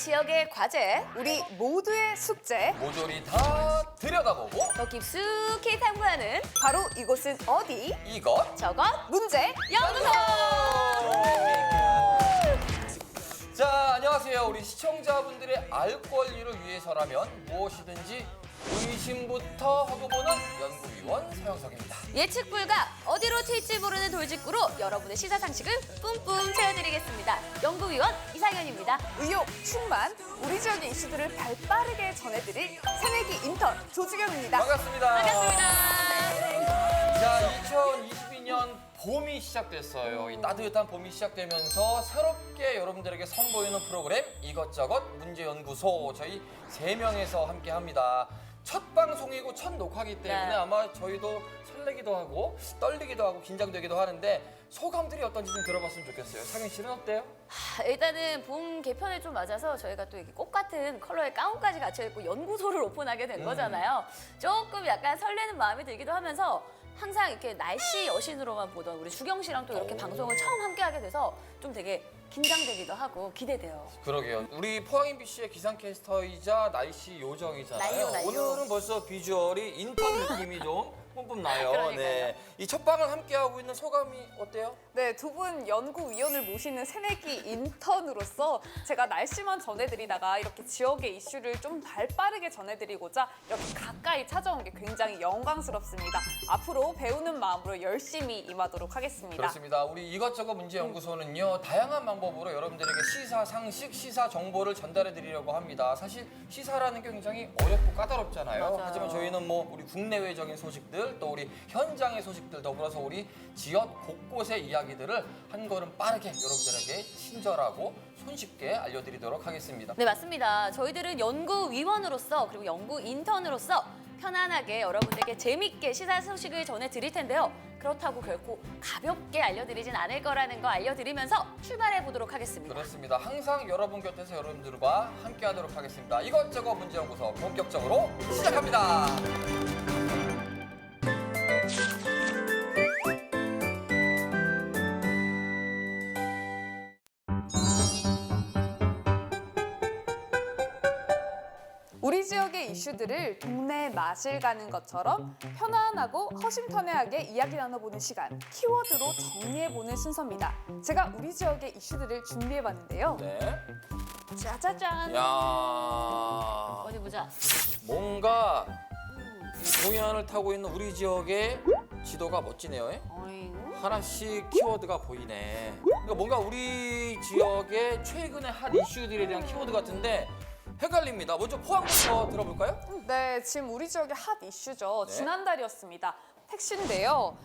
지역의 과제, 우리 모두의 숙제. 모조리 다 들여다보고 더 깊숙이 탐구하는 바로 이곳은 어디? 이것 저것 문제. 연구소! 자, 안녕하세요. 우리 시청자분들의 알 권리를 위해서라면 무엇이든지 의심부터 하고 보는 연구위원 서영석입니다. 예측 불가, 어디로 튈지 모르는 돌직구로 여러분의 시사 상식을 뿜뿜 채워드리겠습니다. 연구위원 이상현입니다. 의욕 충만 우리 지역의 이슈들을 발빠르게 전해드릴 새내기 인턴 조주경입니다. 반갑습니다. 반갑습니다. 자, 2022년 봄이 시작됐어요. 이 따뜻한 봄이 시작되면서 새롭게 여러분들에게 선보이는 프로그램 이것저것 문제연구소 저희 3명에서 함께합니다. 첫 방송이고 첫 녹화기 때문에 네. 아마 저희도 설레기도 하고 떨리기도 하고 긴장되기도 하는데 소감들이 어떤지 좀 들어봤으면 좋겠어요. 상윤 씨는 어때요? 일단은 봄 개편에 좀 맞아서 저희가 또 이렇게 꽃 같은 컬러의 가운까지 갖춰 입고 연구소를 오픈하게 된 거잖아요. 조금 약간 설레는 마음이 들기도 하면서 항상 이렇게 날씨 여신으로만 보던 우리 주경 씨랑 또 이렇게 방송을 처음 함께하게 돼서 좀 되게 긴장되기도 하고 기대돼요. 그러게요. 우리 포항 MBC의 기상캐스터이자 날씨 요정이잖아요. 날요. 오늘은 벌써 비주얼이 인턴 느낌이 좀 뿜뿜 나요. 그러니까요. 네. 이 첫 방을 함께하고 있는 소감이 어때요? 네, 두 분 연구위원을 모시는 새내기 인턴으로서 제가 날씨만 전해드리다가 이렇게 지역의 이슈를 좀 발빠르게 전해드리고자 이렇게 가까이 찾아온 게 굉장히 영광스럽습니다. 앞으로 배우는 마음으로 열심히 임하도록 하겠습니다. 그렇습니다. 우리 이것저것 문제연구소는요. 다양한 방법으로 여러분들에게 시사 상식, 시사 정보를 전달해 드리려고 합니다. 사실 시사라는 게 굉장히 어렵고 까다롭잖아요. 맞아요. 하지만 저희는 뭐 우리 국내외적인 소식들 또 우리 현장의 소식들 더불어서 우리 지역 곳곳의 이야기들을 한 걸음 빠르게 여러분들에게 친절하고 손쉽게 알려드리도록 하겠습니다. 네, 맞습니다. 저희들은 연구위원으로서 그리고 연구 인턴으로서 편안하게 여러분들께 재밌게 시사 소식을 전해드릴 텐데요. 그렇다고 결코 가볍게 알려드리진 않을 거라는 거 알려드리면서 출발해 보도록 하겠습니다. 그렇습니다. 항상 여러분 곁에서 여러분들과 함께하도록 하겠습니다. 이것저것 문제연구소 본격적으로 시작합니다. 우리 지역의 이슈들을 동네 마실 가는 것처럼 편안하고 허심탄회하게 이야기 나눠보는 시간, 키워드로 정리해보는 순서입니다. 제가 우리 지역의 이슈들을 준비해봤는데요. 네. 짜자잔. 야. 어디 보자. 뭔가 이 동해안을 타고 있는 우리 지역의 지도가 멋지네요. 어잉. 하나씩 키워드가 보이네. 그러니까 뭔가 우리 지역의 최근의 핫 이슈들에 대한 키워드 같은데 헷갈립니다. 먼저 포항부터 들어볼까요? 네, 지금 우리 지역의 핫 이슈죠. 네. 지난달이었습니다. 택시인데요.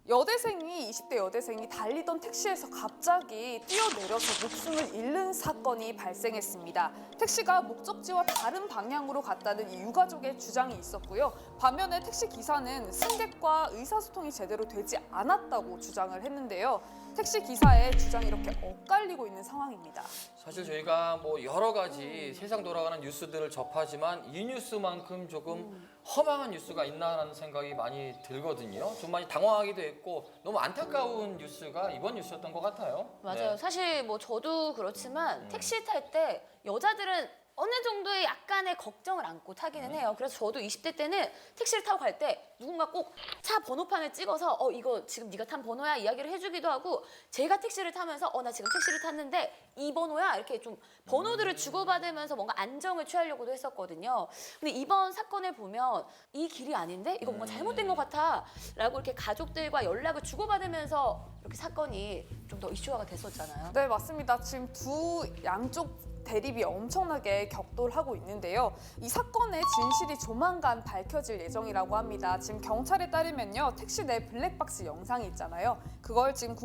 20대 여대생이 달리던 택시에서 갑자기 뛰어내려서 목숨을 잃는 사건이 발생했습니다. 택시가 목적지와 다른 방향으로 갔다는 이 유가족의 주장이 있었고요. 반면에 택시 기사는 승객과 의사소통이 제대로 되지 않았다고 주장을 했는데요. 택시 기사의 주장이 이렇게 엇갈리고 있는 상황입니다. 사실 저희가 뭐 여러 가지 세상 돌아가는 뉴스들을 접하지만 이 뉴스만큼 조금 허망한 뉴스가 있나라는 생각이 많이 들거든요. 좀 많이 당황하기도 했고 너무 안타까운 뉴스가 이번 뉴스였던 것 같아요. 맞아요. 네. 사실 뭐 저도 그렇지만 택시 탈 때 여자들은 어느 정도의 약간의 걱정을 안고 타기는 해요. 그래서 저도 20대 때는 택시를 타고 갈 때 누군가 꼭 차 번호판을 찍어서 이거 지금 네가 탄 번호야 이야기를 해주기도 하고 제가 택시를 타면서 나 지금 택시를 탔는데 이 번호야 이렇게 좀 번호들을 주고받으면서 뭔가 안정을 취하려고도 했었거든요. 근데 이번 사건을 보면 이 길이 아닌데 이거 뭔가 잘못된 것 같아 라고 이렇게 가족들과 연락을 주고받으면서 이렇게 사건이 좀 더 이슈화가 됐었잖아요. 네, 맞습니다. 지금 두 양쪽 대립이 엄청나게 격돌하고 있는데요. 이 사건의 진실이 조만간 밝혀질 예정이라고 합니다. 지금 경찰에 따르면요. 택시 내 블랙박스 영상이 있잖아요. 그걸 지금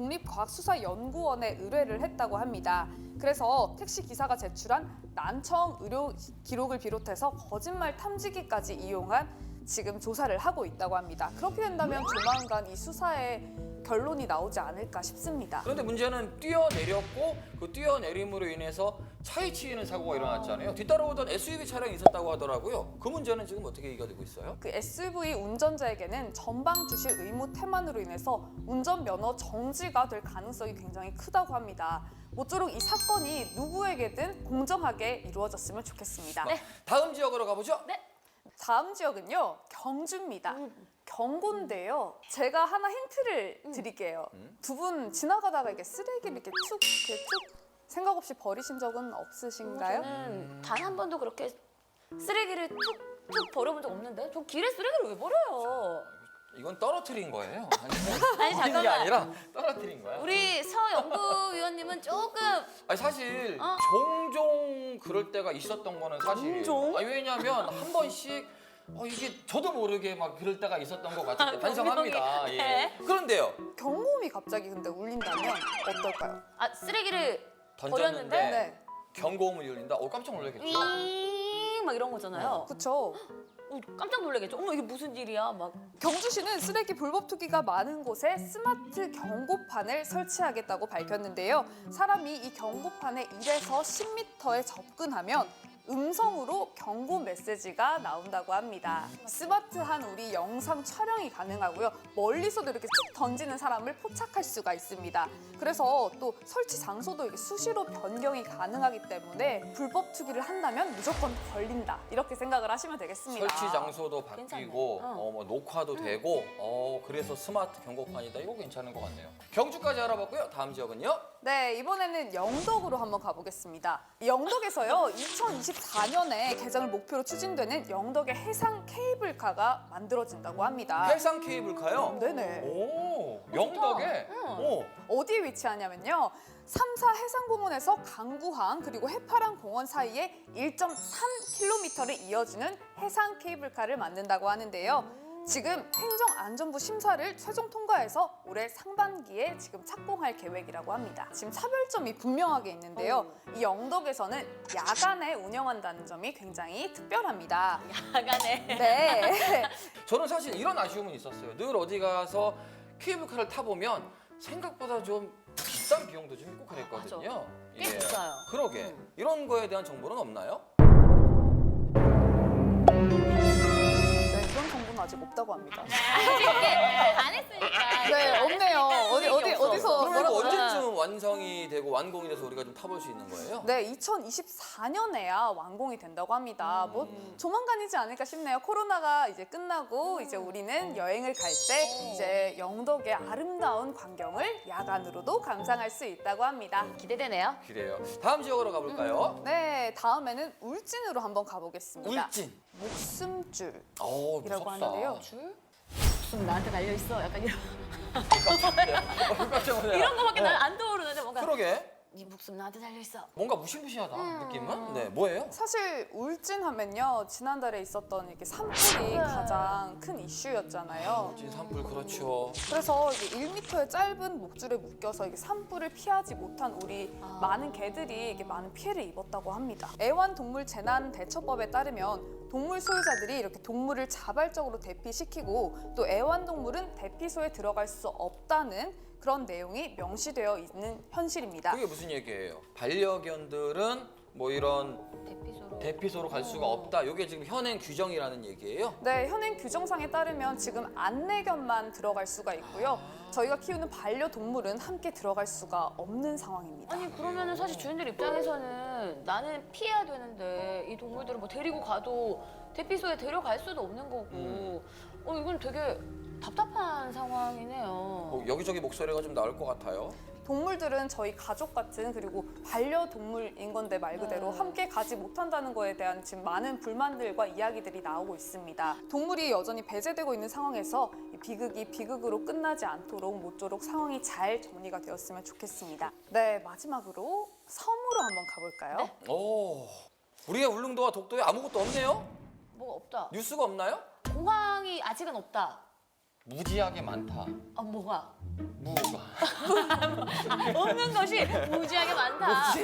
국립과학수사연구원에 의뢰를 했다고 합니다. 그래서 택시 기사가 제출한 난청 의료 기록을 비롯해서 거짓말 탐지기까지 이용한 지금 조사를 하고 있다고 합니다. 그렇게 된다면 조만간 이 수사에 결론이 나오지 않을까 싶습니다. 그런데 문제는 뛰어내렸고 그 뛰어내림으로 인해서 차에 치이는 사고가 일어났잖아요. 뒤따라오던 SUV 차량이 있었다고 하더라고요. 그 문제는 지금 어떻게 얘기가 되고 있어요? 그 SUV 운전자에게는 전방 주시 의무 태만으로 인해서 운전면허 정지가 될 가능성이 굉장히 크다고 합니다. 모쪼록 이 사건이 누구에게든 공정하게 이루어졌으면 좋겠습니다. 네. 다음 지역으로 가보죠. 네. 다음 지역은요, 경주입니다. 경고인데요. 제가 하나 힌트를 드릴게요. 두 분 지나가다가 이렇게 쓰레기를 이렇게 툭 생각 없이 버리신 적은 없으신가요? 저는 단 한 번도 그렇게 쓰레기를 툭툭 버려본 적 없는데? 저 길에 쓰레기를 왜 버려요? 이건 떨어뜨린 거예요. 아니, 버린 게 잠깐만. 아니라 떨어뜨린 거야. 우리 서연구위원님은 조금 아니 사실 어? 종종 그럴 때가 있었던 거는 사실이에요. 종종? 아니, 왜냐하면 한 번씩 이게 저도 모르게 막 그럴 때가 있었던 것 같은데 반성합니다. 분명히. 예. 네. 그런데요. 경고음이 갑자기 근데 울린다면 어떨까요? 아, 쓰레기를 던졌는데 버렸는데? 네, 경고음을 울린다. 깜짝 놀라겠죠. 막 이런 거잖아요. 그렇죠. 깜짝 놀라겠죠. 어머, 이게 무슨 일이야? 막. 경주시는 쓰레기 불법 투기가 많은 곳에 스마트 경고판을 설치하겠다고 밝혔는데요. 사람이 이 경고판에 1에서 10m에 접근하면 음성으로 경고 메시지가 나온다고 합니다. 스마트한 우리 영상 촬영이 가능하고요. 멀리서도 이렇게 툭 던지는 사람을 포착할 수가 있습니다. 그래서 또 설치 장소도 이렇게 수시로 변경이 가능하기 때문에 불법 투기를 한다면 무조건 걸린다. 이렇게 생각을 하시면 되겠습니다. 설치 장소도 괜찮네. 바뀌고 어. 뭐 녹화도 되고 그래서 스마트 경고판이다. 이거 괜찮은 것 같네요. 경주까지 알아봤고요. 다음 지역은요? 네, 이번에는 영덕으로 한번 가보겠습니다. 영덕에서요, 2024년에 개장을 목표로 추진되는 영덕의 해상 케이블카가 만들어진다고 합니다. 해상 케이블카요? 네네. 오, 영덕에? 오. 어디에 위치하냐면요. 3사 해상공원에서 강구항 그리고 해파람 공원 사이에 1.3km를 이어주는 해상 케이블카를 만든다고 하는데요. 지금 행정안전부 심사를 최종 통과해서 올해 상반기에 지금 착공할 계획이라고 합니다. 지금 차별점이 분명하게 있는데요. 이 영덕에서는 야간에 운영한다는 점이 굉장히 특별합니다. 야간에. 네. 저는 사실 이런 아쉬움은 있었어요. 늘 어디 가서 케이블카를 타보면 생각보다 좀 비싼 비용도 좀 있고 그랬거든요. 꽤 비싸요. 그러게. 이런 거에 대한 정보는 없나요? 네, 그런 정보는 아직 없다고 합니다. 아직 안 했으니까. 네, 없네요. 어디서 그럼 이거 뭐라고 언제쯤 완성이 되고 완공이 돼서 우리가 좀 타볼 수 있는 거예요? 네, 2024년에야 완공이 된다고 합니다. 뭐 조만간이지 않을까 싶네요. 코로나가 이제 끝나고 이제 우리는 여행을 갈 때 이제 영덕의 아름다운 광경을 야간으로도 감상할 수 있다고 합니다. 기대되네요. 그래요. 다음 지역으로 가볼까요? 네, 다음에는 울진으로 한번 가보겠습니다. 울진. 목숨줄이라고 무섭다. 하는데요. 줄? 무슨 나한테 달려있어? 약간 이런. 깜짝 놀라요. 이런 거밖에 난 안 떠오르는데 뭔가. 그러게. 네 목숨 나한테 달려있어. 뭔가 무시무시하다 느낌은. 네, 뭐예요? 사실 울진 하면요, 지난달에 있었던 이렇게 산불이 가장 큰 이슈였잖아요. 울진 산불 그렇죠. 그래서 이게 1m의 짧은 목줄에 묶여서 이게 산불을 피하지 못한 우리 많은 개들이 이게 많은 피해를 입었다고 합니다. 애완동물 재난대처법에 따르면 동물 소유자들이 이렇게 동물을 자발적으로 대피시키고 또 애완동물은 대피소에 들어갈 수 없다는 그런 내용이 명시되어 있는 현실입니다. 그게 무슨 얘기예요? 반려견들은 뭐 이런 대피소로 갈 수가 없다. 이게 지금 현행 규정이라는 얘기예요? 네, 현행 규정상에 따르면 지금 안내견만 들어갈 수가 있고요. 저희가 키우는 반려동물은 함께 들어갈 수가 없는 상황입니다. 아니 그러면은 사실 주인들 입장에서는 나는 피해야 되는데 이 동물들을 뭐 데리고 가도 대피소에 데려갈 수도 없는 거고 이건 되게 답답한 상황이네요. 여기저기 목소리가 좀 나올 것 같아요. 동물들은 저희 가족 같은 그리고 반려동물인 건데 말 그대로 함께 가지 못한다는 거에 대한 지금 많은 불만들과 이야기들이 나오고 있습니다. 동물이 여전히 배제되고 있는 상황에서 이 비극이 비극으로 끝나지 않도록 모쪼록 상황이 잘 정리가 되었으면 좋겠습니다. 네, 마지막으로 섬으로 한번 가볼까요? 네. 오, 우리의 울릉도와 독도에 아무것도 없네요? 뭐가 없다. 뉴스가 없나요? 공항이 아직은 없다. 무지하게 많다. 아 뭐가? 무가. 없는 것이 무지하게 많다.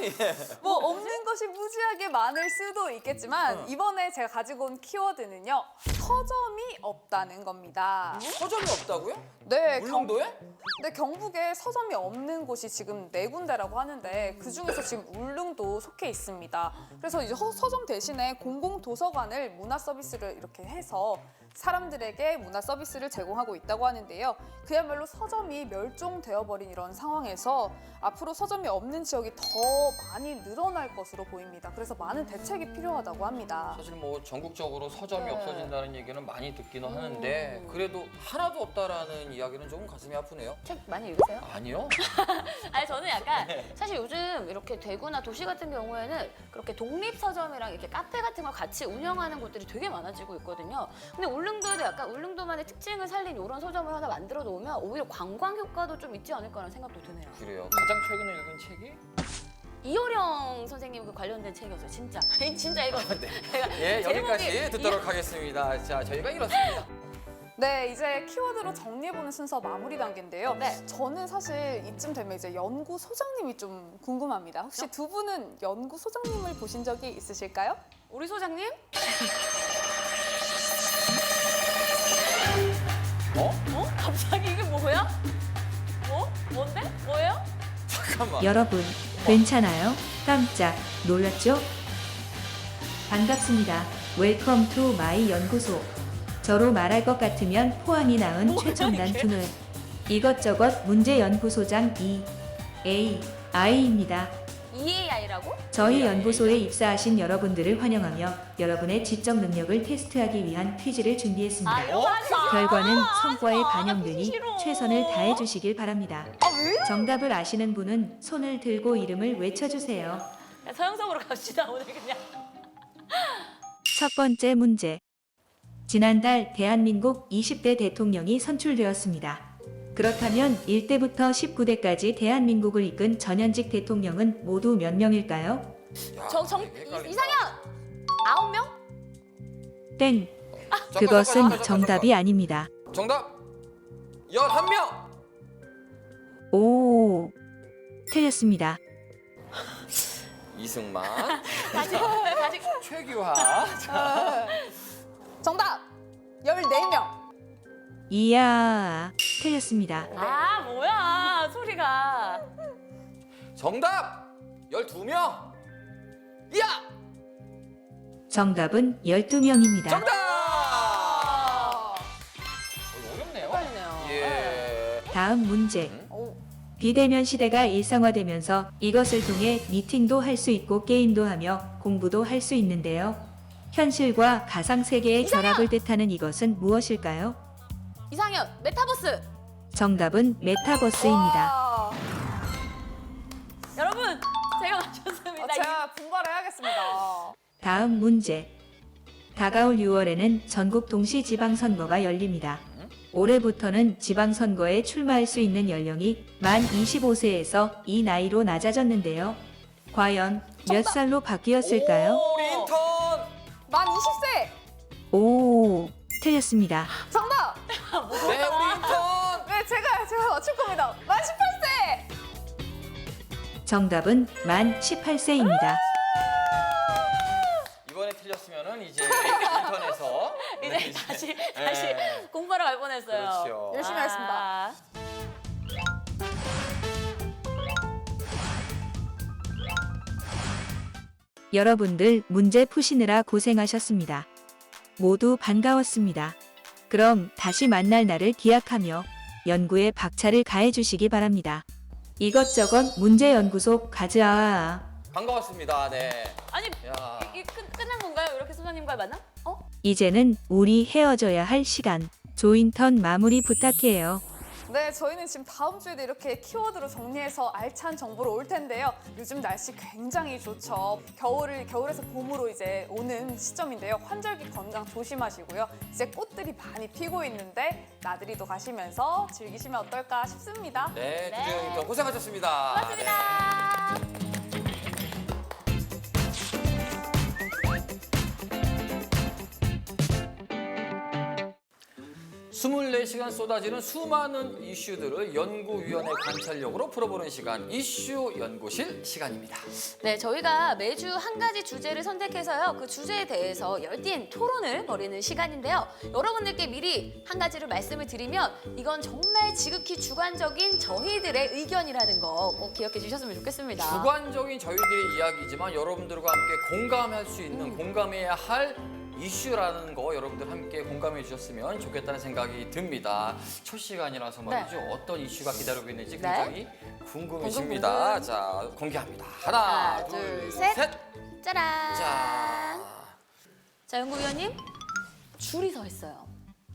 뭐 없는 것이 무지하게 많을 수도 있겠지만 이번에 제가 가지고 온 키워드는요. 서점이 없다는 겁니다. 서점이 없다고요? 네, 울릉도에? 네, 경북에 서점이 없는 곳이 지금 4군데라고 하는데 그중에서 지금 울릉도 속해 있습니다. 그래서 이제 서점 대신에 공공도서관을 문화 서비스를 이렇게 해서 사람들에게 문화 서비스를 제공하고 있다고 하는데요. 그야말로 서점이 멸종되어 버린 이런 상황에서 앞으로 서점이 없는 지역이 더 많이 늘어날 것으로 보입니다. 그래서 많은 대책이 필요하다고 합니다. 사실 뭐 전국적으로 서점이 네. 없어진다는 얘기는 많이 듣기는 하는데 그래도 하나도 없다라는 이야기는 조금 가슴이 아프네요. 책 많이 읽으세요? 아니요. 아니 저는 약간 사실 요즘 이렇게 대구나 도시 같은 경우에는 그렇게 독립 서점이랑 이렇게 카페 같은 걸 같이 운영하는 곳들이 되게 많아지고 있거든요. 근데 울릉도에도 약간 울릉도만의 특징을 살린 이런 서점을 하나 만들어 놓으면 오히려 관광 효과도 좀 있지 않을까라는 생각도 드네요. 그래요. 가장 최근에 읽은 책이? 이효령 선생님 그 관련된 책이었어요. 진짜 진짜 읽었어요. 네. 제가 예, 여기까지 제목이 듣도록 하겠습니다. 자, 저희가 이렇습니다. 네, 이제 키워드로 정리해보는 순서 마무리 단계인데요. 네. 저는 사실 이쯤 되면 이제 연구소장님이 좀 궁금합니다. 혹시 두 분은 연구소장님을 보신 적이 있으실까요? 우리 소장님? 어? 갑자기 이게 뭐야? 뭔데? 뭐예요? 잠깐만. 여러분, 괜찮아요? 깜짝 놀랐죠? 반갑습니다. 웰컴 투 마이 연구소. 저로 말할 것 같으면 포항이 낳은 뭐야, 최첨단 이게? 두뇌. 이것저것 문제 연구소장 EAI입니다. EAI라고? 저희 연구소에 입사하신 여러분들을 환영하며 여러분의 지적 능력을 테스트하기 위한 퀴즈를 준비했습니다. 아, 이거 하지 마. 결과는 하지 성과에 마. 반영되니 싫어. 최선을 다해 주시길 바랍니다. 정답을 아시는 분은 손을 들고 이름을 외쳐주세요. 야, 서영석으로 갑시다 오늘 그냥. 첫 번째 문제. 지난달 대한민국 20대 대통령이 선출되었습니다. 그렇다면 1대부터 19대까지 대한민국을 이끈 전현직 대통령은 모두 몇 명일까요? 야, 헷갈린다. 이상현 9명? 땡. 잠깐, 그것은 잠깐. 정답이 아닙니다. 정답 11명. 오. 틀렸습니다. 이승만, 다시 최규하. 정답! 14명! 이야. 틀렸습니다. 아 뭐야 소리가. 정답 12명. 야! 정답은 12명입니다. 정답! 아, 어렵네요. 헷갈리네요. 예. 다음 문제. 오, 비대면 시대가 일상화되면서 이것을 통해 미팅도 할 수 있고 게임도 하며 공부도 할 수 있는데요. 현실과 가상 세계의 결합을 뜻하는 이것은 무엇일까요? 이상현 메타버스. 정답은 메타버스입니다. 와. 여러분 제가 맞췄습니다. 제가 분발을 해야겠습니다. 다음 문제. 다가올 6월에는 전국 동시지방선거가 열립니다. 올해부터는 지방선거에 출마할 수 있는 연령이 만 25세에서 이 나이로 낮아졌는데요. 과연 몇 살로 바뀌었을까요? 오, 우리 인턴. 만 20세! 오, 틀렸습니다. 정답! 네, 우리 인턴. 네, 제가 맞출 겁니다. 만 18세! 정답은 만 18세입니다. 이번에 틀렸으면은 이제 인턴에서 이제 다시 네. 공부하러 갈 뻔했어요. 그렇죠. 열심히 하겠습니다. 아, 여러분들 문제 푸시느라 고생하셨습니다. 모두 반가웠습니다. 그럼 다시 만날 날을 기약하며 연구에 박차를 가해주시기 바랍니다. 이것저것 문제연구소 가즈아아. 반가웠습니다. 네. 아니 야. 이 끝난 건가요? 이렇게 소장님과 만나? 이제는 우리 헤어져야 할 시간. 조인턴 마무리 부탁해요. 네, 저희는 지금 다음 주에도 이렇게 키워드로 정리해서 알찬 정보로 올 텐데요. 요즘 날씨 굉장히 좋죠. 겨울에서 봄으로 이제 오는 시점인데요. 환절기 건강 조심하시고요. 이제 꽃들이 많이 피고 있는데 나들이도 가시면서 즐기시면 어떨까 싶습니다. 네, 네. 주중 인턴 고생하셨습니다. 고맙습니다. 24시간 쏟아지는 수많은 이슈들을 연구위원회 관찰력으로 풀어보는 시간, 이슈 연구실 시간입니다. 네, 저희가 매주 한 가지 주제를 선택해서요. 그 주제에 대해서 열띤 토론을 벌이는 시간인데요. 여러분들께 미리 한 가지를 말씀을 드리면 이건 정말 지극히 주관적인 저희들의 의견이라는 거 꼭 기억해 주셨으면 좋겠습니다. 주관적인 저희들의 이야기지만 여러분들과 함께 공감할 수 있는, 공감해야 할 이슈라는 거 여러분들 함께 공감해 주셨으면 좋겠다는 생각이 듭니다. 첫 시간이라서 말이죠. 어떤 이슈가 기다리고 있는지 굉장히 궁금해집니다. 궁금. 자, 공개합니다. 하나, 둘, 셋. 짜란. 자, 자, 연구위원님. 줄이 서 있어요.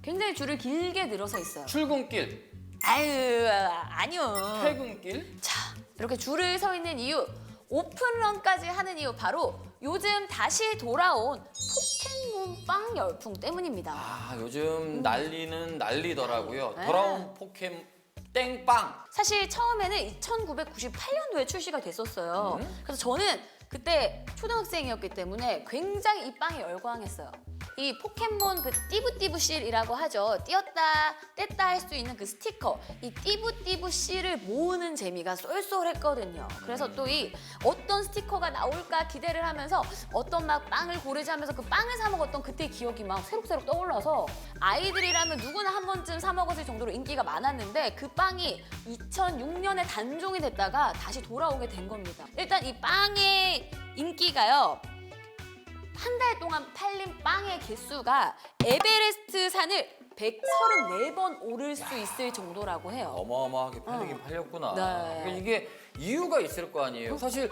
굉장히 줄을 길게 늘어서 있어요. 출근길, 아유, 아니요. 퇴근길. 자, 이렇게 줄을 서 있는 이유, 오픈런까지 하는 이유 바로 요즘 다시 돌아온 포켓몬빵 열풍 때문입니다. 아, 요즘 난리는 난리더라고요. 네. 돌아온 포켓 땡빵. 사실 처음에는 1998년도에 출시가 됐었어요. 그래서 저는 그때 초등학생이었기 때문에 굉장히 이 빵에 열광했어요. 이 포켓몬 그 띠부띠부 실이라고 하죠. 띄었다 뗐다 할 수 있는 그 스티커, 이 띠부띠부 실을 모으는 재미가 쏠쏠했거든요. 그래서 또 이 어떤 스티커가 나올까 기대를 하면서 어떤 막 빵을 고르지 하면서 그 빵을 사 먹었던 그때의 기억이 막 새록새록 떠올라서 아이들이라면 누구나 한 번쯤 사 먹었을 정도로 인기가 많았는데 그 빵이 2006년에 단종이 됐다가 다시 돌아오게 된 겁니다. 일단 이 빵의 인기가요. 한 달 동안 팔린 빵의 개수가 에베레스트 산을 134번 오를 수 있을 정도라고 해요. 어마어마하게 팔리긴 팔렸구나. 네. 그러니까 이게 이유가 있을 거 아니에요. 사실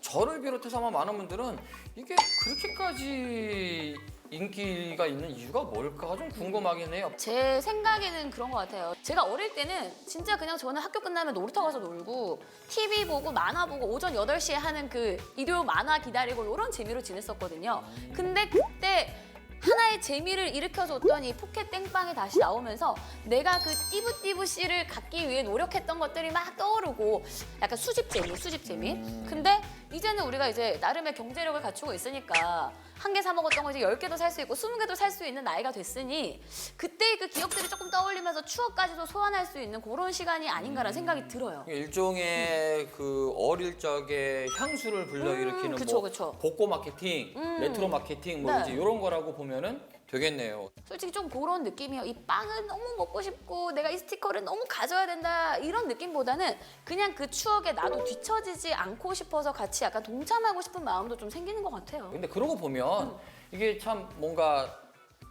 저를 비롯해서 아마 많은 분들은 이게 그렇게까지 인기가 있는 이유가 뭘까 좀 궁금하긴 해요. 제 생각에는 그런 것 같아요. 제가 어릴 때는 진짜 그냥 저는 학교 끝나면 놀이터 가서 놀고 TV 보고 만화 보고 오전 8시에 하는 그 일요 만화 기다리고 이런 재미로 지냈었거든요. 근데 그때 하나의 재미를 일으켜줬던 이 포켓 땡빵이 다시 나오면서 내가 그 띠부띠부 씨를 갖기 위해 노력했던 것들이 막 떠오르고 약간 수집 재미. 근데 이제는 우리가 이제 나름의 경제력을 갖추고 있으니까 한 개 사 먹었던 거 이제 10개도 살 수 있고 20개도 살 수 있는 나이가 됐으니 그때의 그 기억들을 조금 떠올리면서 추억까지도 소환할 수 있는 그런 시간이 아닌가라는 생각이 들어요. 일종의 그 어릴 적에 향수를 불러일으키는 그쵸, 뭐 그쵸. 복고 마케팅, 레트로 마케팅 뭐 네. 이제 이런 거라고 보면은 되겠네요. 솔직히 좀 그런 느낌이에요. 이 빵을 너무 먹고 싶고 내가 이 스티커를 너무 가져야 된다 이런 느낌보다는 그냥 그 추억에 나도 뒤처지지 않고 싶어서 같이 약간 동참하고 싶은 마음도 좀 생기는 것 같아요. 근데 그러고 보면 이게 참 뭔가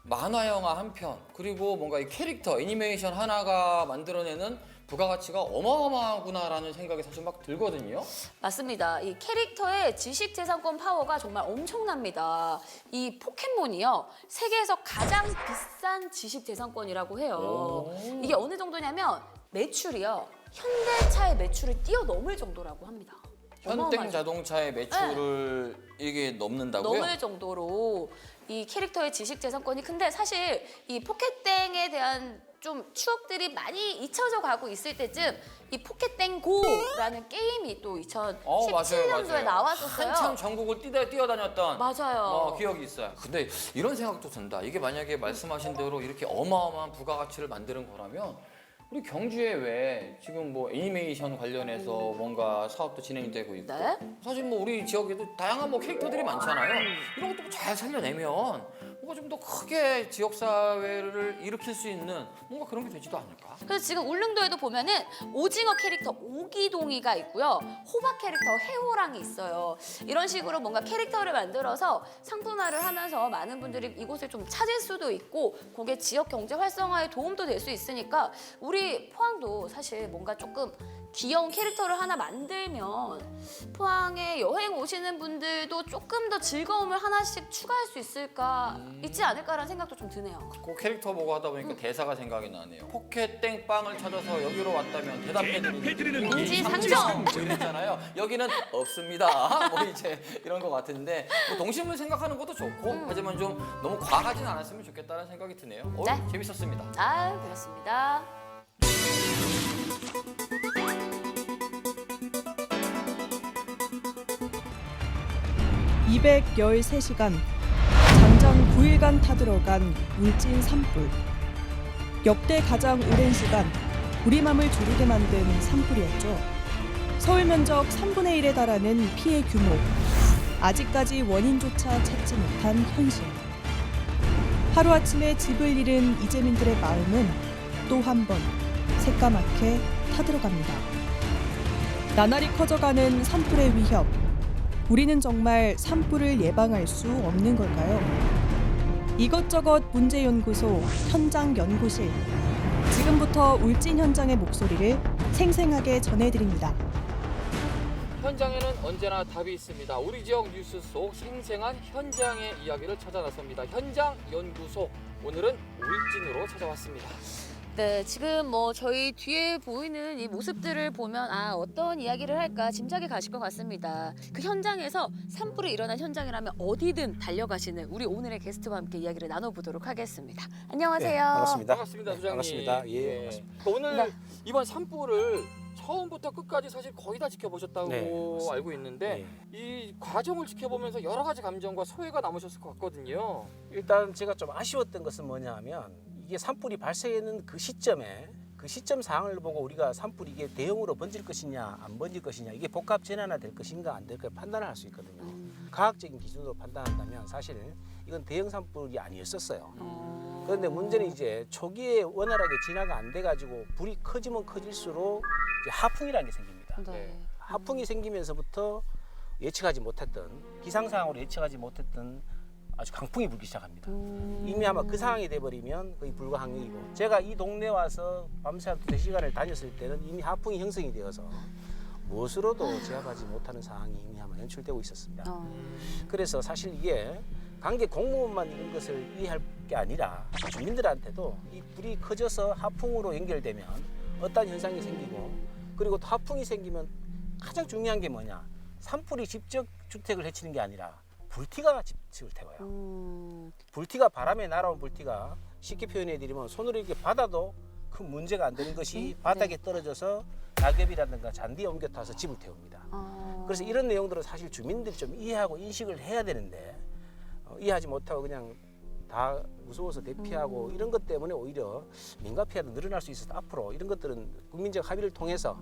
만화 영화 한 편 그리고 뭔가 이 캐릭터 애니메이션 하나가 만들어내는 부가가치가 어마어마하구나라는 생각이 사실 막 들거든요. 맞습니다. 이 캐릭터의 지식재산권 파워가 정말 엄청납니다. 이 포켓몬이요. 세계에서 가장 비싼 지식재산권이라고 해요. 이게 어느 정도냐면 매출이요. 현대차의 매출을 뛰어넘을 정도라고 합니다. 현대 어마어마하죠. 자동차의 매출을 이게 넘는다고요? 넘을 정도로 이 캐릭터의 지식재산권이 근데 사실 이 포켓땡에 대한 좀 추억들이 많이 잊혀져 가고 있을 때쯤 이 포켓땡 고라는 게임이 또 2017년도에 나왔었어요. 한참 전국을 뛰어다녔던 맞아요. 기억이 있어요. 근데 이런 생각도 든다. 이게 만약에 말씀하신 대로 이렇게 어마어마한 부가가치를 만드는 거라면 우리 경주에 왜 지금 뭐 애니메이션 관련해서 뭔가 사업도 진행이 되고 있고 네. 사실 뭐 우리 지역에도 다양한 뭐 캐릭터들이 많잖아요. 이런 것도 잘 살려내면 뭔가 좀 더 크게 지역 사회를 일으킬 수 있는 뭔가 그런 게 되지도 않을까? 그래서 지금 울릉도에도 보면은 오징어 캐릭터 오기동이가 있고요. 호박 캐릭터 해호랑이 있어요. 이런 식으로 뭔가 캐릭터를 만들어서 상품화를 하면서 많은 분들이 이곳을 좀 찾을 수도 있고 그게 지역 경제 활성화에 도움도 될 수 있으니까 우리 포항도 사실 뭔가 조금 귀여운 캐릭터를 하나 만들면 포항에 여행 오시는 분들도 조금 더 즐거움을 하나씩 추가할 수 있지 않을까라는 생각도 좀 드네요. 그 캐릭터 보고 하다 보니까 대사가 생각이 나네요. 포켓 땡빵을 찾아서 여기로 왔다면 대답해드리는 인지상정! 뭐 이랬잖아요. 여기는 없습니다. 뭐 이제 이런 것 같은데 뭐 동심을 생각하는 것도 좋고 하지만 좀 너무 과하진 않았으면 좋겠다는 생각이 드네요. 네. 재밌었습니다. 아, 그렇습니다. (213시간) 장장 9일간 타들어간 울진 산불. 역대 가장 오랜 시간 우리 맘을 졸이게 만든 산불이었죠. 서울 면적 3분의 1에 달하는 피해 규모. 아직까지 원인조차 찾지 못한 현실. 하루아침에 집을 잃은 이재민들의 마음은 또 한 번 새까맣게 타들어갑니다. 나날이 커져가는 산불의 위협. 우리는 정말 산불을 예방할 수 없는 걸까요? 이것저것 문제연구소 현장연구실. 지금부터 울진 현장의 목소리를 생생하게 전해드립니다. 현장에는 언제나 답이 있습니다. 우리 지역 뉴스 속 생생한 현장의 이야기를 찾아 나섭니다. 현장 연구소. 오늘은 울진으로 찾아왔습니다. 네, 지금 뭐 저희 뒤에 보이는 이 모습들을 보면 어떤 이야기를 할까 짐작이 가실 것 같습니다. 그 현장에서 산불이 일어난 현장이라면 어디든 달려가시는 우리 오늘의 게스트와 함께 이야기를 나눠보도록 하겠습니다. 안녕하세요. 네, 반갑습니다. 반갑습니다, 네, 부장님. 반갑습니다. 예, 반갑습니다. 오늘 네. 이번 산불을 처음부터 끝까지 사실 거의 다 지켜보셨다고 네, 맞습니다. 알고 있는데 이 과정을 지켜보면서 여러 가지 감정과 소회가 남으셨을 것 같거든요. 일단 제가 좀 아쉬웠던 것은 뭐냐 하면 이게 산불이 발생했는 그 시점 상황을 보고 우리가 산불이 이게 대형으로 번질 것이냐 안 번질 것이냐 이게 복합 재난화 될 것인가 안 될까 판단을 할 수 있거든요. 과학적인 기준으로 판단한다면 사실 이건 대형 산불이 아니었었어요. 그런데 문제는 이제 초기에 원활하게 진화가 안 돼가지고 불이 커지면 커질수록 이제 하풍이라는 게 생깁니다. 네. 하풍이 생기면서부터 예측하지 못했던 기상 상황으로 예측하지 못했던 아주 강풍이 불기 시작합니다. 이미 아마 그 상황이 돼버리면 거의 불가항력이고 제가 이 동네 와서 밤새 2시간을 다녔을 때는 이미 하풍이 형성이 되어서 무엇으로도 제압하지 못하는 상황이 이미 아마 연출되고 있었습니다. 그래서 사실 이게 관계 공무원만 이런 것을 이해할 게 아니라 주민들한테도 이 불이 커져서 하풍으로 연결되면 어떤 현상이 생기고 그리고 또 하풍이 생기면 가장 중요한 게 뭐냐 산불이 직접 주택을 해치는 게 아니라 불티가 집을 태워요. 불티가 바람에 날아온 불티가 쉽게 표현해드리면 손으로 이렇게 받아도 큰 문제가 안 되는 것이 바닥에 떨어져서 낙엽이라든가 잔디에 옮겨 타서 집을 태웁니다. 그래서 이런 내용들은 사실 주민들이 좀 이해하고 인식을 해야 되는데 이해하지 못하고 그냥 다 무서워서 대피하고 이런 것 때문에 오히려 민가 피해도 늘어날 수 있어서 앞으로 이런 것들은 국민적 합의를 통해서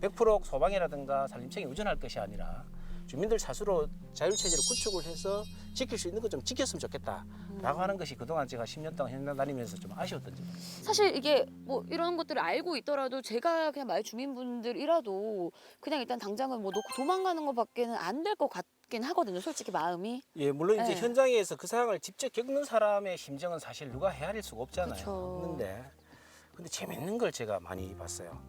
100% 소방이라든가 산림청에 의존할 것이 아니라 주민들 스스로 자율체제를 구축을 해서 지킬 수 있는 것 좀 지켰으면 좋겠다라고 하는 것이 그동안 제가 10년 동안 현장 다니면서 좀 아쉬웠던 점입니다. 사실 이게 뭐 이런 것들을 알고 있더라도 제가 그냥 마을 주민분들이라도 그냥 일단 당장은 뭐 놓고 도망가는 것밖에는 안 될 것 같긴 하거든요. 솔직히 마음이. 예, 물론 이제 네. 현장에서 그 상황을 직접 겪는 사람의 심정은 사실 누가 헤아릴 수가 없잖아요. 그쵸. 없는데 근데 재밌는 걸 제가 많이 봤어요.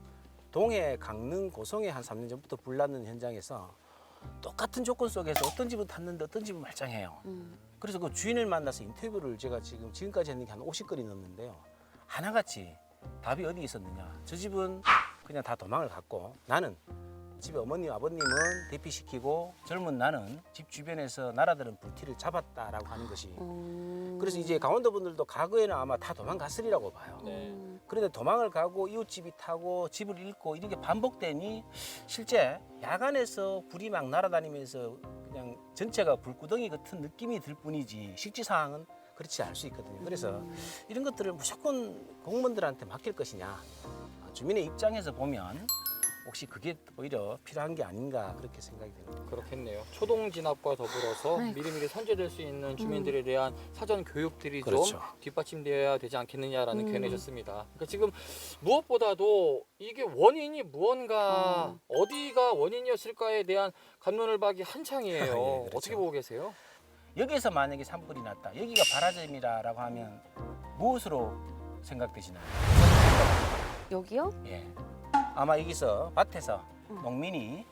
동해, 강릉, 고성에 한 3년 전부터 불 났는 현장에서 똑같은 조건 속에서 어떤 집은 탔는데 어떤 집은 말짱해요. 그래서 그 주인을 만나서 인터뷰를 제가 지금까지 했는 게 한 50건이 넘는데요. 하나같이 답이 어디 있었느냐. 저 집은 그냥 다 도망을 갔고 나는 집에 어머님, 아버님은 대피시키고 젊은 나는 집 주변에서 날아드는 불티를 잡았다라고 하는 것이 그래서 이제 강원도 분들도 과거에는 아마 다 도망갔으리라고 봐요. 그런데 도망을 가고 이웃집이 타고 집을 잃고 이런 게 반복되니 실제 야간에서 불이 막 날아다니면서 그냥 전체가 불구덩이 같은 느낌이 들 뿐이지 실제 상황은 그렇지 않을 수 있거든요. 그래서 이런 것들을 무조건 공무원들한테 맡길 것이냐 주민의 입장에서 보면 혹시 그게 오히려 필요한 게 아닌가 그렇게 생각이 됩니다. 그렇겠네요. 초동 진압과 더불어서 아이고. 미리미리 선제될 수 있는 주민들에 대한 사전 교육들이 그렇죠. 좀 뒷받침되어야 되지 않겠느냐라는 견해셨습니다. 그러니까 지금 무엇보다도 이게 원인이 무언가 어디가 원인이었을까에 대한 감론을 박이 한창이에요. 예, 그렇죠. 어떻게 보고 계세요? 여기에서 만약에 산불이 났다. 여기가 발화점이라고 하면 무엇으로 생각되시나요? 여기요? 예. 아마 여기서 밭에서 농민이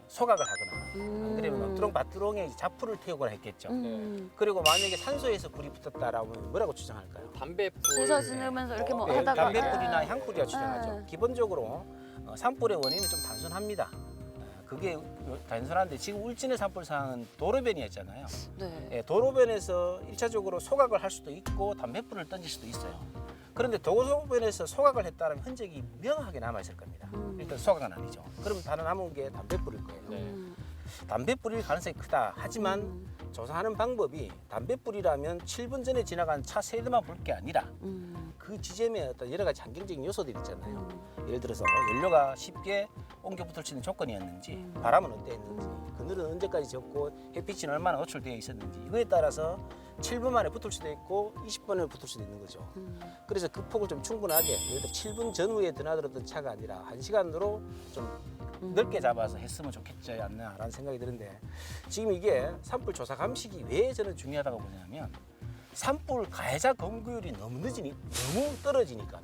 소각을 하거나 안 그러면 밭두렁에 자풀을 태우거나 했겠죠. 그리고 만약에 산소에서 불이 붙었다라면 뭐라고 추정할까요? 담배불. 부서 지르면서 이렇게 뭐 예, 하다가 담배불이나 향불이라 추정하죠. 네. 기본적으로 산불의 원인은 좀 단순합니다. 그게 단순한데 지금 울진의 산불 상황은 도로변이었잖아요. 네. 예, 도로변에서 1차적으로 소각을 할 수도 있고 담배불을 던질 수도 있어요. 그런데 도로변에서 소각을 했다면 흔적이 명확하게 남아있을 겁니다. 일단 소각은 아니죠. 그러면 바로 남은 게 담배불일 거예요. 네. 담배불일 가능성이 크다. 하지만 조사하는 방법이 담배 뿌리라면 7분 전에 지나간 차 세대만 볼 게 아니라 그 지점에 어떤 여러 가지 환경적인 요소들이 있잖아요. 예를 들어서 연료가 쉽게 옮겨 붙을 수 있는 조건이었는지, 바람은 어땠는지, 그늘은 언제까지 졌고 햇빛이 얼마나 노출되어 있었는지, 이거에 따라서 7분 만에 붙을 수도 있고 20분에 붙을 수도 있는 거죠. 그래서 그 폭을 좀 충분하게, 예를 들어 7분 전후에 드나들었던 차가 아니라 1시간으로 좀 넓게 잡아서 했으면 좋겠지 않나라는 생각이 드는데, 지금 이게 산불 조사 감식이 왜 저는 중요하다고 보냐면, 산불 가해자 검거율이 너무 떨어지니까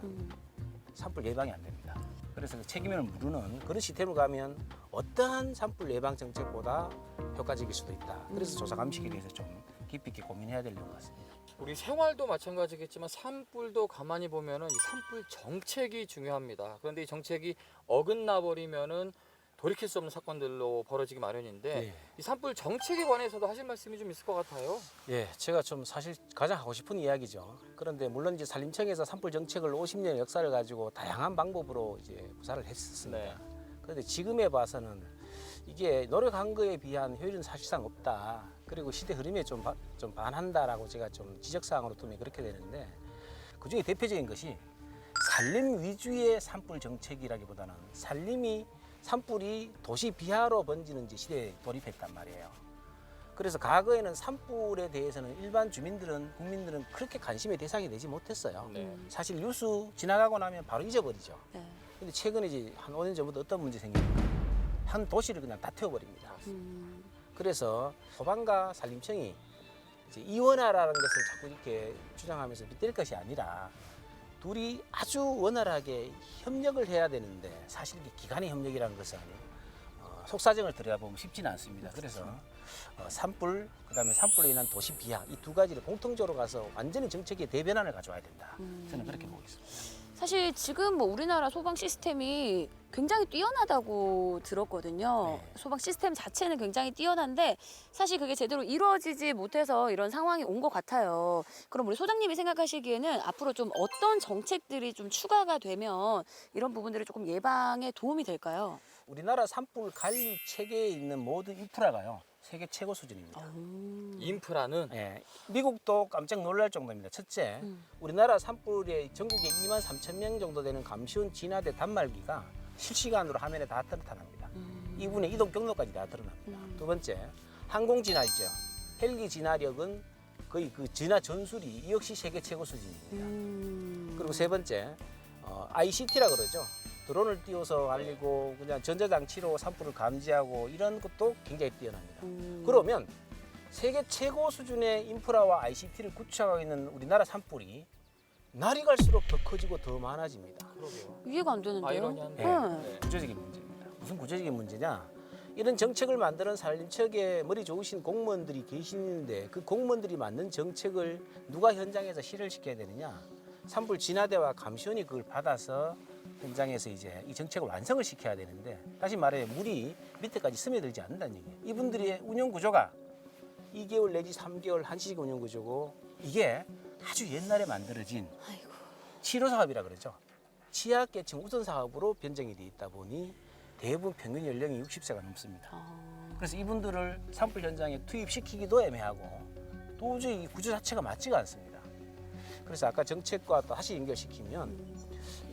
산불 예방이 안 됩니다. 그래서 그 책임을 물으는 그런 시스템을 가면 어떠한 산불 예방 정책보다 효과적일 수도 있다. 그래서 조사 감식에 대해서 좀 깊이 있게 고민해야 될 것 같습니다. 우리 생활도 마찬가지겠지만 산불도 가만히 보면은 이 산불 정책이 중요합니다. 그런데 이 정책이 어긋나 버리면은 돌이킬 수 없는 사건들로 벌어지기 마련인데, 네. 이 산불 정책에 관해서도 하실 말씀이 좀 있을 것 같아요. 예, 제가 좀 사실 가장 하고 싶은 이야기죠. 그런데 물론 이제 산림청에서 산불 정책을 50년의 역사를 가지고 다양한 방법으로 이제 구사를 했었습니다. 네. 그런데 지금에 봐서는 이게 노력한 거에 비한 효율은 사실상 없다. 그리고 시대 흐름에 좀 반한다라고 제가 좀 지적사항으로 두면 그렇게 되는데, 그 중에 대표적인 것이 산림 위주의 산불 정책이라기보다는 산불이 도시 비하로 번지는 이제 시대에 돌입했단 말이에요. 그래서 과거에는 산불에 대해서는 일반 국민들은 그렇게 관심의 대상이 되지 못했어요. 네. 사실 뉴스 지나가고 나면 바로 잊어버리죠. 네. 근데 최근에 이제 한 5년 전부터 어떤 문제 생깁니까? 한 도시를 그냥 다 태워버립니다. 그래서 소방과 산림청이 이제 이원화라는 것을 자꾸 이렇게 주장하면서 밑댈 것이 아니라 둘이 아주 원활하게 협력을 해야 되는데, 사실 이게 기간의 협력이라는 것은 속사정을 들여다보면 쉽지는 않습니다. 그래서 산불, 그다음에 산불로 인한 도시 비하, 이 두 가지를 공통적으로 가서 완전히 정책의 대변환을 가져와야 된다. 저는 그렇게 보고 있습니다. 사실 지금 뭐 우리나라 소방 시스템이 굉장히 뛰어나다고 들었거든요. 네. 소방 시스템 자체는 굉장히 뛰어난데 사실 그게 제대로 이루어지지 못해서 이런 상황이 온 것 같아요. 그럼 우리 소장님이 생각하시기에는 앞으로 좀 어떤 정책들이 좀 추가가 되면 이런 부분들이 조금 예방에 도움이 될까요? 우리나라 산불 관리 체계에 있는 모든 인프라가요, 세계 최고 수준입니다. 인프라는 예, 미국도 깜짝 놀랄 정도입니다. 첫째, 우리나라 산불에 전국에 2만 3천 명 정도 되는 감시원 진화대 단말기가 실시간으로 화면에 다 나타납니다. 이분의 이동 경로까지 다 드러납니다. 두 번째, 항공 진화 있죠. 헬기 진화력은 거의 그 진화 전술이 이 역시 세계 최고 수준입니다. 그리고 세 번째, ICT라 그러죠. 드론을 띄워서 알리고 그냥 전자장치로 산불을 감지하고 이런 것도 굉장히 뛰어납니다. 그러면 세계 최고 수준의 인프라와 ICT를 구축하고 있는 우리나라 산불이 날이 갈수록 더 커지고 더 많아집니다. 그러게요. 이해가 안 되는데요. 아이러니한데. 네. 구조적인 문제입니다. 무슨 구조적인 문제냐? 이런 정책을 만드는 산림청에 머리 좋으신 공무원들이 계시는데, 그 공무원들이 만든 정책을 누가 현장에서 실현시켜야 되느냐? 산불 진화대와 감시원이 그걸 받아서 현장에서 이제 이 정책을 완성을 시켜야 되는데, 다시 말해 물이 밑에까지 스며들지 않는다는 얘기예요. 이분들의 운영 구조가 2개월 내지 3개월 한시적 운영 구조고, 이게 아주 옛날에 만들어진 아이고. 치료 사업이라 그러죠. 취약계층 우선 사업으로 변경이 돼 있다 보니 대부분 평균 연령이 60세가 넘습니다. 그래서 이분들을 산불 현장에 투입시키기도 애매하고 도저히 이 구조 자체가 맞지가 않습니다. 그래서 아까 정책과 또 다시 연결시키면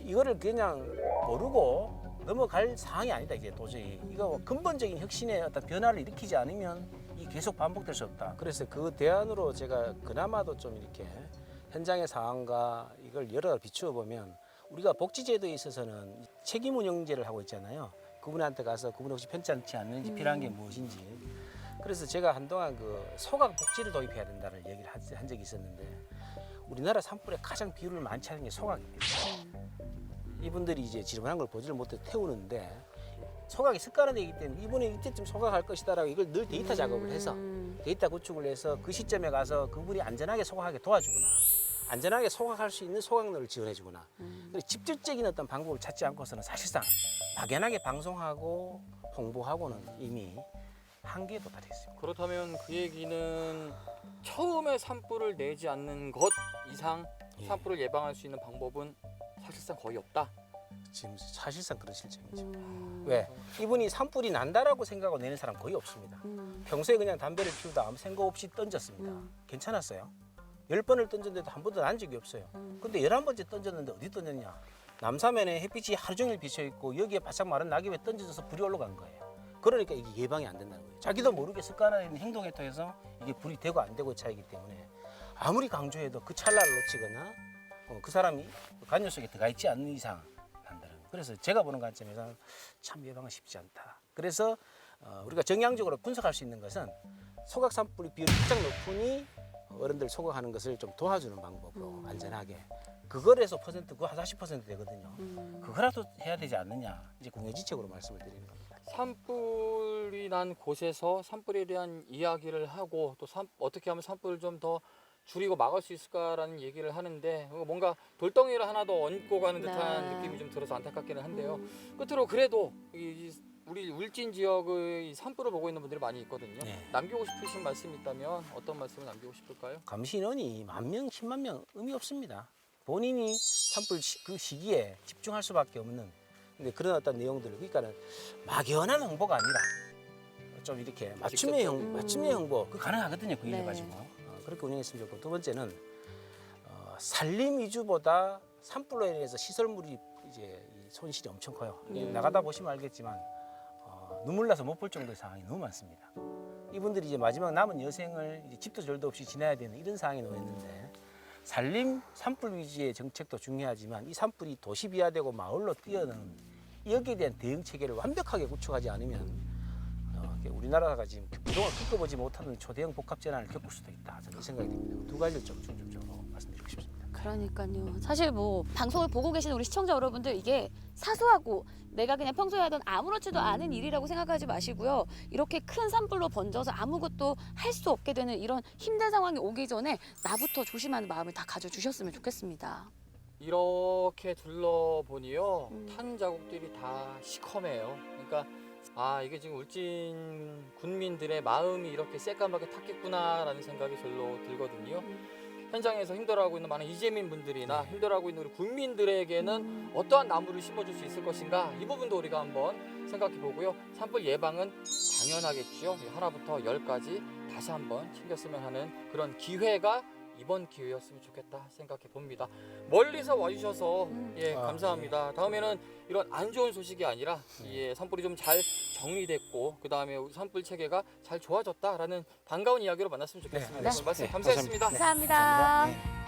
이거를 그냥 모르고 넘어갈 사항이 아니다. 이게 도저히 이거 근본적인 혁신의 어떤 변화를 일으키지 않으면 이 계속 반복될 수 없다. 그래서 그 대안으로 제가 그나마도 좀 이렇게 현장의 상황과 이걸 여러 비추어 보면, 우리가 복지제도에 있어서는 책임 운영제를 하고 있잖아요. 그분한테 가서 그분 혹시 편찮지 않는지 필요한 게 무엇인지. 그래서 제가 한동안 그 소각 복지를 도입해야 된다는 얘기를 한 적이 있었는데, 우리나라 산불에 가장 비율을 많지 않은 게 소각입니다. 이분들이 이제 지저분한 걸 보지를 못해 태우는데, 소각이 습관화되기 때문에 이번에 이때쯤 소각할 것이다라고 이걸 늘 데이터 작업을 해서 데이터 구축을 해서 그 시점에 가서 그분이 안전하게 소각하게 도와주거나, 안전하게 소각할 수 있는 소각로를 지원해주거나, 직접적인 어떤 방법을 찾지 않고서는 사실상 막연하게 방송하고 홍보하고는 이미 한계에 도달했어요. 그렇다면 그 얘기는 처음에 산불을 내지 않는 것 이상 예. 산불을 예방할 수 있는 방법은 사실상 거의 없다. 지금 사실상 그런 실정이죠. 왜? 이분이 산불이 난다라고 생각하고 내는 사람 거의 없습니다. 평소에 그냥 담배를 피우다 아무 생각 없이 던졌습니다. 괜찮았어요. 10번을 던졌는데도 한 번도 난 적이 없어요. 근데 11번째 던졌는데 어디 던졌냐? 남사면에 햇빛이 하루 종일 비쳐 있고 여기에 바짝 마른 낙엽에 던져져서 불이 올라간 거예요. 그러니까 이게 예방이 안 된다는 거예요. 자기도 모르게 습관화된 행동에 통해서 이게 불이 되고 안 되고의 차이기 때문에 아무리 강조해도 그 찰나를 놓치거나 그 사람이 간접 속에 들어가 있지 않는 이상 난다는 거예요. 그래서 제가 보는 관점에서는 참 예방은 쉽지 않다. 그래서 우리가 정량적으로 분석할 수 있는 것은 소각 산불이 비율이 가장 높으니 어른들 소각하는 것을 좀 도와주는 방법으로 안전하게 그걸 해서 그거 한 40% 되거든요. 그거라도 해야 되지 않느냐 이제 궁예지책으로 말씀을 드리는 겁니다. 산불이 난 곳에서 산불에 대한 이야기를 하고 또 어떻게 하면 산불을 좀 더 줄이고 막을 수 있을까라는 얘기를 하는데 뭔가 돌덩이를 하나 더 얹고 가는 듯한 네. 느낌이 좀 들어서 안타깝기는 한데요. 끝으로 그래도 우리 울진 지역의 산불을 보고 있는 분들이 많이 있거든요. 네. 남기고 싶으신 말씀이 있다면 어떤 말씀을 남기고 싶을까요? 감시인원이 10,000명, 10만 명 의미 없습니다. 본인이 산불 그 시기에 집중할 수밖에 없는 근데 그런 어떤 내용들을 그러니까는 막연한 홍보가 아니라 좀 이렇게 맞춤의 홍보 그 가능하거든요. 그 일을 네. 가지고 그렇게 운영했으면 좋고 두 번째는 산림 위주보다 산불로 인해서 시설물이 이제 이 손실이 엄청 커요. 나가다 보시면 알겠지만 눈물 나서 못 볼 정도의 상황이 너무 많습니다. 이분들이 이제 마지막 남은 여생을 이제 집도 절도 없이 지나야 되는 이런 상황에 놓였는데 산림 산불 위주의 정책도 중요하지만 이 산불이 도시 비화되고 마을로 뛰어드는 여기에 대한 대응 체계를 완벽하게 구축하지 않으면 우리나라가 지금 그동안 겪어보지 못하는 초대형 복합 재난을 겪을 수도 있다. 저는 생각이 듭니다. 두 가지를 좀 중점적으로 말씀드리고 싶습니다. 그러니까요. 사실 뭐 방송을 보고 계신 우리 시청자 여러분들 이게 사소하고 내가 그냥 평소에 하던 아무렇지도 않은 일이라고 생각하지 마시고요. 이렇게 큰 산불로 번져서 아무것도 할 수 없게 되는 이런 힘든 상황이 오기 전에 나부터 조심하는 마음을 다 가져주셨으면 좋겠습니다. 이렇게 둘러보니요 탄 자국들이 다 시커매요. 그러니까 이게 지금 울진 군민들의 마음이 이렇게 새까맣게 탔겠구나라는 생각이 절로 들거든요. 현장에서 힘들어하고 있는 많은 이재민 분들이나 힘들어하고 있는 우리 국민들에게는 어떠한 나무를 심어줄 수 있을 것인가 이 부분도 우리가 한번 생각해 보고요. 산불 예방은 당연하겠죠. 하나부터 10까지 다시 한번 챙겼으면 하는 그런 기회가 이번 기회였으면 좋겠다 생각해 봅니다. 멀리서 와주셔서 감사합니다. 다음에는 이런 안 좋은 소식이 아니라 산불이 좀 잘 정리됐고 그 다음에 산불 체계가 잘 좋아졌다라는 반가운 이야기로 만났으면 좋겠습니다. 네, 말씀 네, 감사했습니다. 감사합니다.